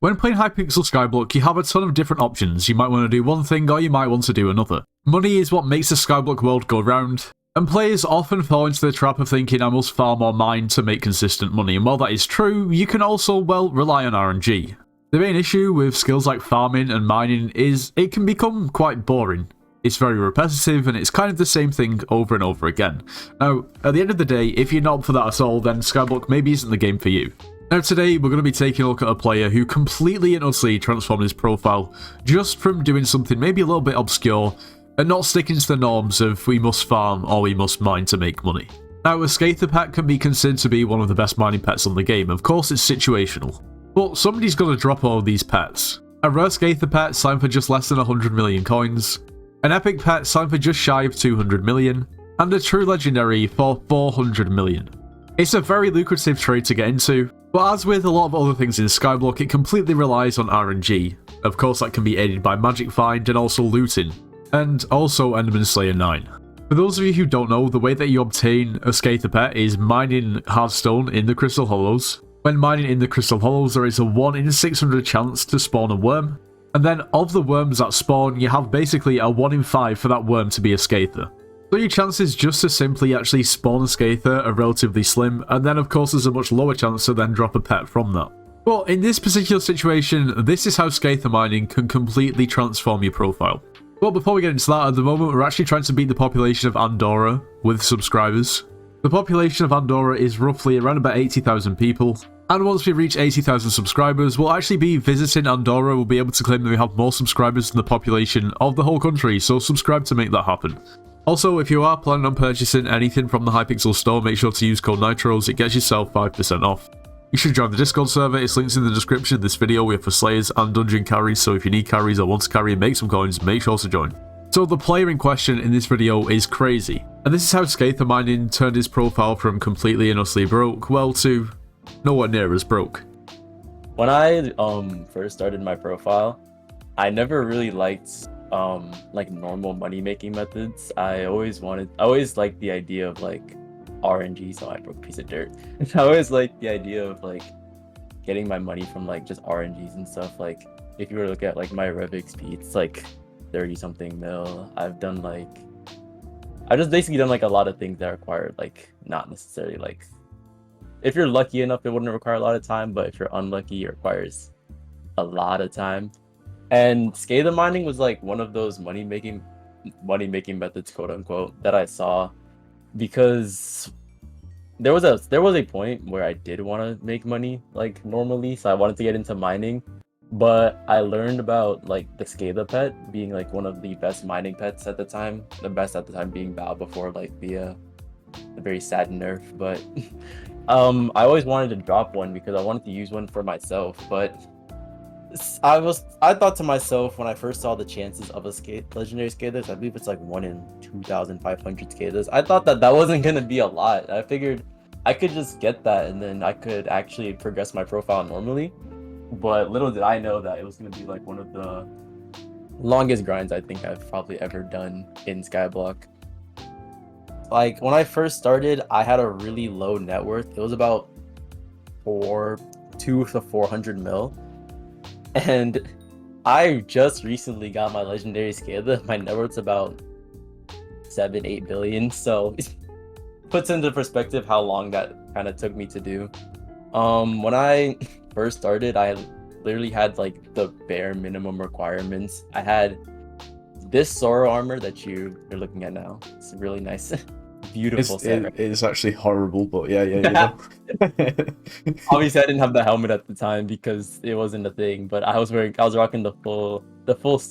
When playing Hypixel Skyblock, you have a ton of different options. You might want to do one thing or you might want to do another. Money is what makes the Skyblock world go round, and players often fall into the trap of thinking I must farm or mine to make consistent money, and while that is true, you can also, well, rely on RNG. The main issue with skills like farming and mining is it can become quite boring. It's very repetitive and it's kind of the same thing over and over again. Now, at the end of the day, if you're not up for that at all, then Skyblock maybe isn't the game for you. Now today, we're going to be taking a look at a player who completely and utterly transformed his profile just from doing something maybe a little bit obscure and not sticking to the norms of we must farm or we must mine to make money. Now, a Skather pet can be considered to be one of the best mining pets on the game. Of course, it's situational. But somebody's got to drop all of these pets. A rare Skather pet signed for just less than 100 million coins, an epic pet signed for just shy of 200 million, and a true legendary for 400 million. It's a very lucrative trade to get into, but as with a lot of other things in Skyblock, it completely relies on RNG. Of course, that can be aided by Magic Find and also looting, and also Enderman Slayer 9. For those of you who don't know, the way that you obtain a Skather pet is mining Hearthstone in the Crystal Hollows. When mining in the Crystal Hollows, there is a 1 in 600 chance to spawn a worm, and then of the worms that spawn, you have basically a 1 in 5 for that worm to be a Skather. So your chances just to simply actually spawn a Skather are relatively slim, and then of course there's a much lower chance to then drop a pet from that. But in this particular situation, this is how Skather mining can completely transform your profile. Well, before we get into that, at the moment we're actually trying to beat the population of Andorra with subscribers. The population of Andorra is roughly around about 80,000 people, and once we reach 80,000 subscribers, we'll actually be visiting Andorra. We'll be able to claim that we have more subscribers than the population of the whole country, so subscribe to make that happen. Also, if you are planning on purchasing anything from the Hypixel store, make sure to use code NITROS, it gets yourself 5% off. You should join the Discord server, it's linked in the description of this video. We have for Slayers and Dungeon carries, so if you need carries or want to carry and make some coins, make sure to join. So the player in question in this video is crazy, and this is how Skather mining turned his profile from completely and utterly broke, well, to nowhere near as broke. When I first started my profile, I never really liked like normal money making methods. I always liked the idea of like RNG. So I broke a piece of dirt. I always liked the idea of like getting my money from like just RNGs and stuff. Like if you were to look at like my Rev XP, it's like 30 something mil. I've just basically done like a lot of things that required like not necessarily like, if you're lucky enough, it wouldn't require a lot of time, but if you're unlucky, it requires a lot of time. And Skather mining was like one of those money making methods, quote unquote, that I saw, because there was a point where I did want to make money like normally, so I wanted to get into mining, but I learned about like the Skather pet being like one of the best mining pets at the time. The best at the time being Bow before like the very sad nerf, but I always wanted to drop one because I wanted to use one for myself, but I thought to myself when I first saw the chances of a legendary Skaters, I believe it's like 1 in 2,500 Skaters. I thought that wasn't gonna be a lot. I figured I could just get that and then I could actually progress my profile normally. But little did I know that it was gonna be like one of the longest grinds I think I've probably ever done in Skyblock. Like when I first started, I had a really low net worth. It was about 200 to 400 mil. And I just recently got my legendary Skather. My net worth's about 7-8 billion. So it puts into perspective how long that kind of took me to do. When I first started, I literally had like the bare minimum requirements. I had this Sora armor that you're looking at now. It's really nice. Beautiful set. It is actually horrible, but yeah. You know. Obviously, I didn't have the helmet at the time because it wasn't a thing. But I was rocking the full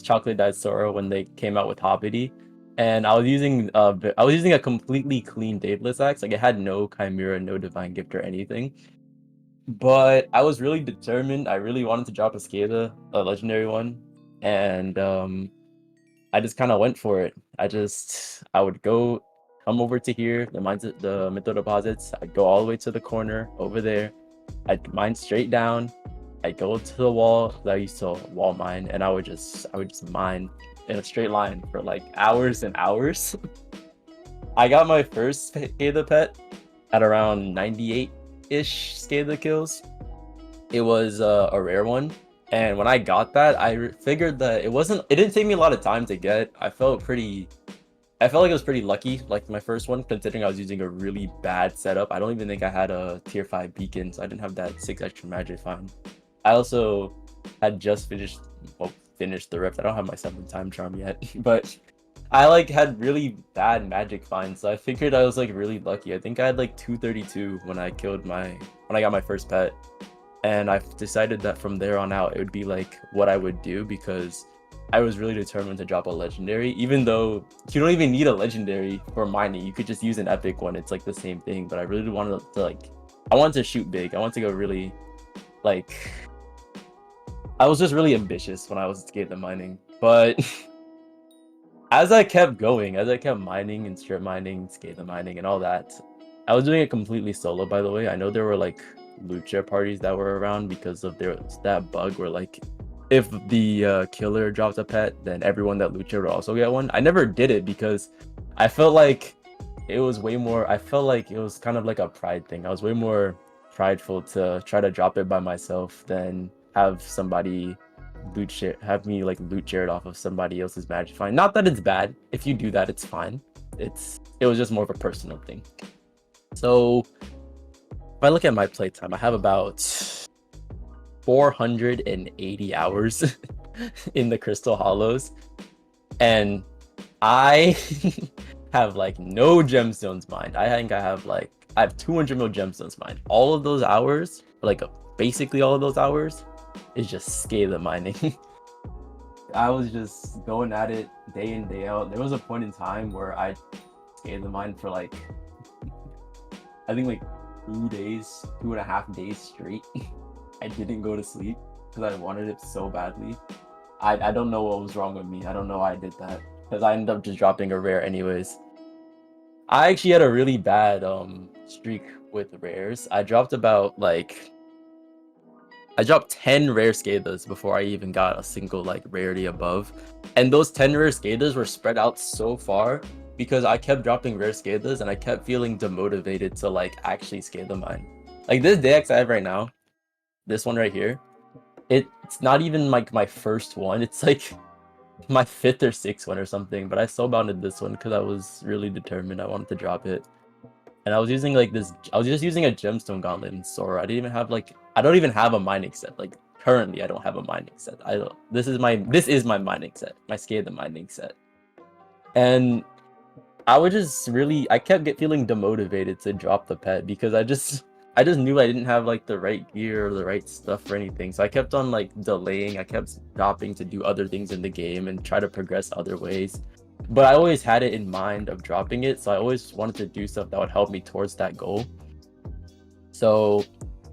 chocolate dyed Sora when they came out with Hoppity, and I was using a completely clean Daedalus axe. Like it had no Chimera, no Divine Gift or anything. But I was really determined. I really wanted to drop a Skather, a legendary one, and I just kind of went for it. I would come over to here, the Mytho deposits. I'd go all the way to the corner over there. I'd mine straight down. I'd go to the wall. I used to wall mine, and I would just mine in a straight line for like hours and hours. I got my first Skather pet at around 98-ish Skather kills. It was a rare one. And when I got that, figured that it didn't take me a lot of time to get. I felt like it was pretty lucky, like my first one, considering I was using a really bad setup. I don't even think I had a tier 5 beacon, so I didn't have that 6 extra magic find. I also had just finished the rift. I don't have my 7th time charm yet, but I like had really bad magic finds, so I figured I was like really lucky. I think I had like 232 when I got my first pet, and I decided that from there on out it would be like what I would do, because I was really determined to drop a legendary, even though you don't even need a legendary for mining. You could just use an epic one. It's like the same thing, but I really wanted to I wanted to shoot big. I wanted to go really, I was just really ambitious when I was scaling mining. But as I kept going, as I kept mining and strip mining, scaling mining and all that, I was doing it completely solo, by the way. I know there were like loot share parties that were around because of that bug where like, if the killer drops a pet, then everyone that loot shared would also get one. I never did it because I felt like it was kind of like a pride thing. I was way more prideful to try to drop it by myself than have somebody have me like loot share it off of somebody else's magic find. Not that it's bad. If you do that, it's fine. It was just more of a personal thing. So if I look at my playtime, I have about 480 hours in the Crystal Hollows, and I have like no gemstones mined. I think I have 200 mil gemstones mined. All of those hours, like basically all of those hours, is just scalar mining. I was just going at it day in, day out. There was a point in time where I scalar mined for like, I think like 2.5 days straight. I didn't go to sleep because I wanted it so badly. I don't know what was wrong with me. I don't know why I did that, because I ended up just dropping a rare anyways. I actually had a really bad streak with rares. I dropped 10 rare Skadas before I even got a single like rarity above. And those 10 rare Skadas were spread out so far because I kept dropping rare Skadas and I kept feeling demotivated to like actually Skada mine. Like this Dex I have right now, this one right here, it's not even like my first one. It's like my 5th or 6th one or something, but I soul bounded this one because I was really determined. I wanted to drop it. And I was using like this, I was just using a gemstone gauntlet and Sora. I don't even have a mining set. Like currently I don't have a mining set. This is my mining set, my Skada mining set. And I kept feeling demotivated to drop the pet because I just knew I didn't have like the right gear or the right stuff for anything. So I kept on like delaying. I kept stopping to do other things in the game and try to progress other ways. But I always had it in mind of dropping it. So I always wanted to do stuff that would help me towards that goal. So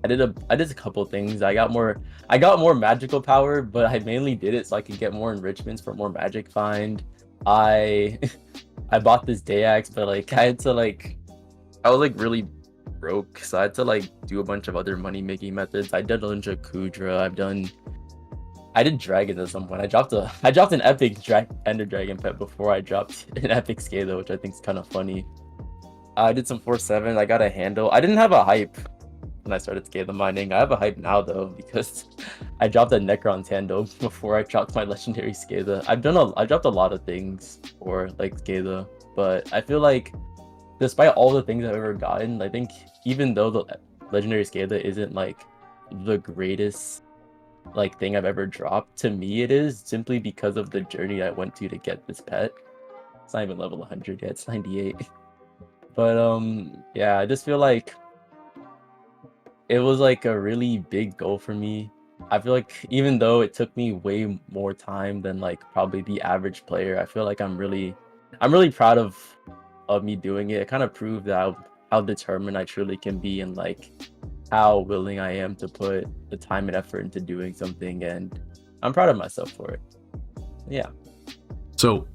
I did a couple things. I got more magical power, but I mainly did it so I could get more enrichments for more magic find. I bought this Dayax, but like I was like really broke, so I had to like do a bunch of other money making methods. I did a bunch of Kudra. I did Dragon at some point. I dropped an epic Ender Dragon pet before I dropped an epic Scala, which I think is kind of funny. I did some 4/7. I got a handle. I didn't have a hype when I started Scala mining. I have a hype now though because I dropped a Necron's handle before I dropped my legendary Scala. I dropped a lot of things for like Scala, but I feel like despite all the things I've ever gotten, I think even though the legendary Scala isn't like the greatest like thing I've ever dropped, to me it is simply because of the journey I went to get this pet. It's not even level 100 yet, it's 98. But yeah, I just feel like it was like a really big goal for me. I feel like even though it took me way more time than like probably the average player, I feel like I'm really proud of me doing it. It kind of proved that how determined I truly can be and like how willing I am to put the time and effort into doing something, and I'm proud of myself for it. Yeah. So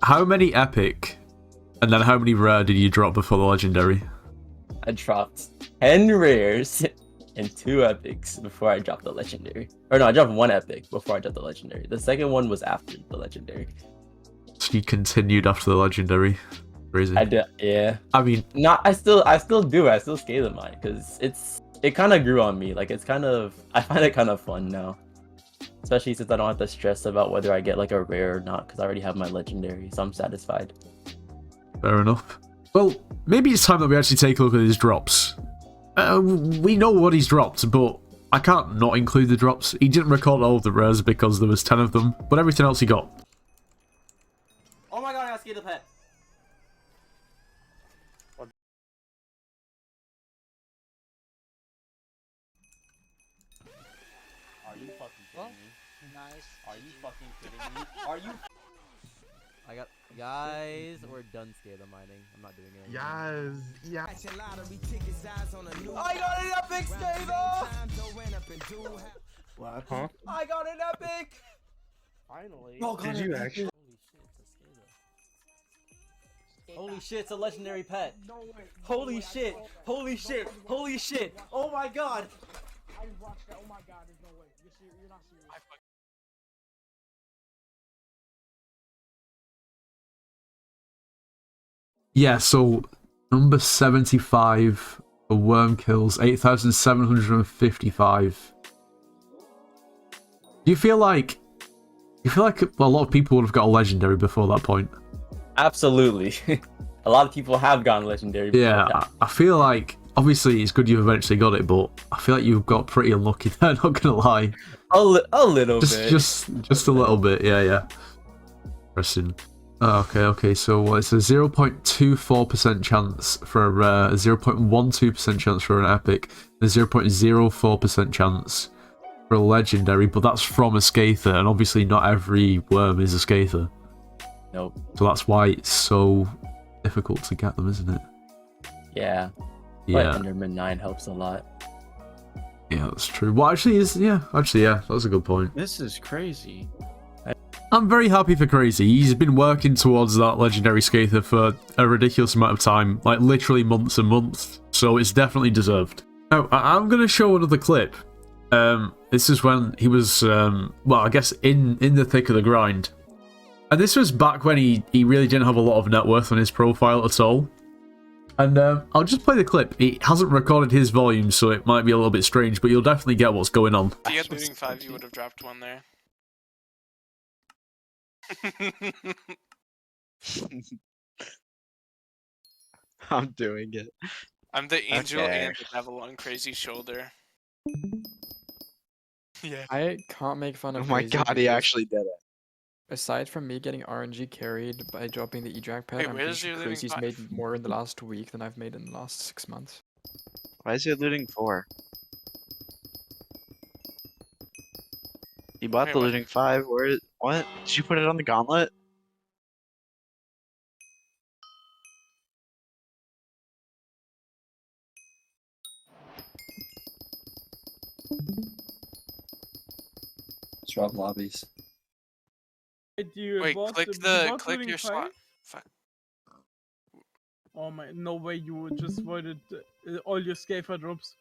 how many epic and then how many rare did you drop before the legendary? I dropped 10 rares and 2 epics before I dropped the legendary. Or no, I dropped 1 epic before I dropped the legendary. The second one was after the legendary. So you continued after the legendary. Crazy. I did, yeah. I mean, I still do. I still scale mine because it kind of grew on me. Like I find it kind of fun now. Especially since I don't have to stress about whether I get like a rare or not, because I already have my legendary, so I'm satisfied. Fair enough. Well, maybe it's time that we actually take a look at his drops. We know what he's dropped, but I can't not include the drops. He didn't record all of the rares because there was 10 of them, but everything else he got. Oh my god, I got scared of pet. Are you fucking kidding me? Nice. Are you fucking kidding me? Are you? I got guys. We're done skater mining. I'm not doing it anymore. Yes, yeah. I got an epic skater. What? Huh? I got an epic. Finally. Oh, God, Did you actually? Holy shit, it's a legendary pet. No way. Holy shit. Holy shit. Holy shit. Oh my god. I just watched that. Oh my god, there's no way. You're not serious. Yeah, so number 75 for worm kills, 8,755. Do you feel like a lot of people would have got a legendary before that point? Absolutely. A lot of people have gone legendary. Yeah, I feel like obviously it's good you've eventually got it, but I feel like you've got pretty unlucky there, not gonna lie. A little bit. Just a little bit, yeah. Interesting. Oh, okay, so it's a 0.24% chance for a rare, a 0.12% chance for an epic, a 0.04% chance for a legendary, but that's from a Skather, and obviously not every worm is a Skather. Nope. So that's why it's so difficult to get them, isn't it? Yeah. Yeah. But Enderman 9 helps a lot. Yeah, that's true. Well, actually, that's a good point. This is crazy. I'm very happy for Crazy. He's been working towards that legendary Skather for a ridiculous amount of time, like literally months and months, so it's definitely deserved. Now, I'm going to show another clip. This is when he was, well, I guess in the thick of the grind. And this was back when he really didn't have a lot of net worth on his profile at all. And I'll just play the clip. He hasn't recorded his volume, so it might be a little bit strange, but you'll definitely get what's going on. If you had looting 5, you would have dropped one there. I'm doing it. I'm the angel Okay. and the devil on Crazy's shoulder. Yeah. I can't make fun Oh of my Crazy god, he because actually did it. aside from me getting RNG carried by dropping the E-Drag pad, Wait, I'm where pretty is sure your looting Crazy's five? made more in the last week than I've made in the last 6 months. Why is he looting 4? He bought Wait, the what? looting 5. What? Did you put it on the gauntlet? Swap lobbies. Wait, you Wait, bought click you the bought click looting your slot. five? Fuck. Oh my, no way you just voided all your Scafer drops.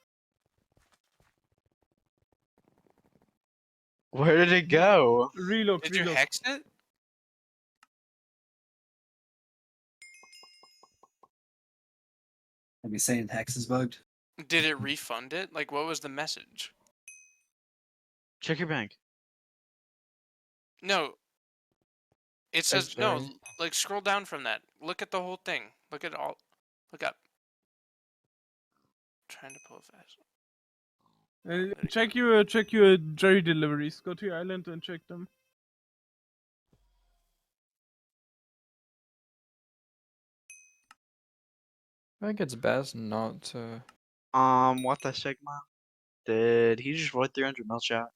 Where did it go? Reload, Did you reload. hex it? Are we saying Hex is bugged? Did it refund it? Like, what was the message? Check your bank. No. It says no. very- Like, scroll down from that. Look at the whole thing. Look at all. Look up. Trying to pull fast. Check your Jerry deliveries. Go to your island and check them. I think it's best not to. What the Sigma? Did he just void 300 mil chat?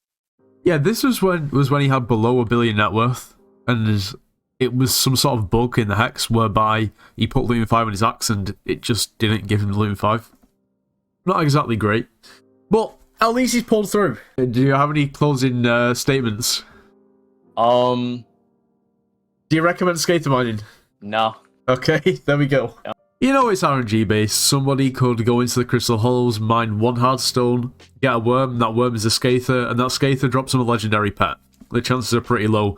Yeah, this was when he had below $1 billion net worth, and it was some sort of bug in the hex whereby he put Lumen 5 on his axe and it just didn't give him the Lumen 5. Not exactly great, but at least he's pulled through. Do you have any closing statements? No. Do you recommend skater mining? Okay, there we go. Yeah. You know it's RNG based. Somebody could go into the Crystal Hollows, mine one hard stone, get a worm, that worm is a Skather, and that Skather drops him a legendary pet. The chances are pretty low.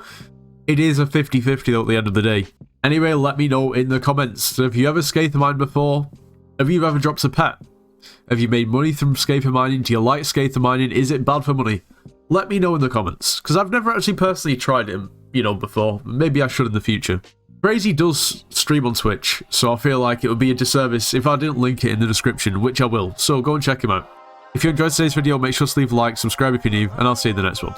It is a 50-50 though at the end of the day. Anyway, let me know in the comments. Have you ever Skather mined before? Have you ever dropped a pet? Have you made money from Skather mining? Do you like Skather mining? Is it bad for money? Let me know in the comments, because I've never actually personally tried him, you know, before. Maybe I should in the future. Crazy does stream on Twitch, so I feel like it would be a disservice if I didn't link it in the description, which I will, so go and check him out. If you enjoyed today's video, make sure to leave a like, subscribe if you're new, and I'll see you in the next one.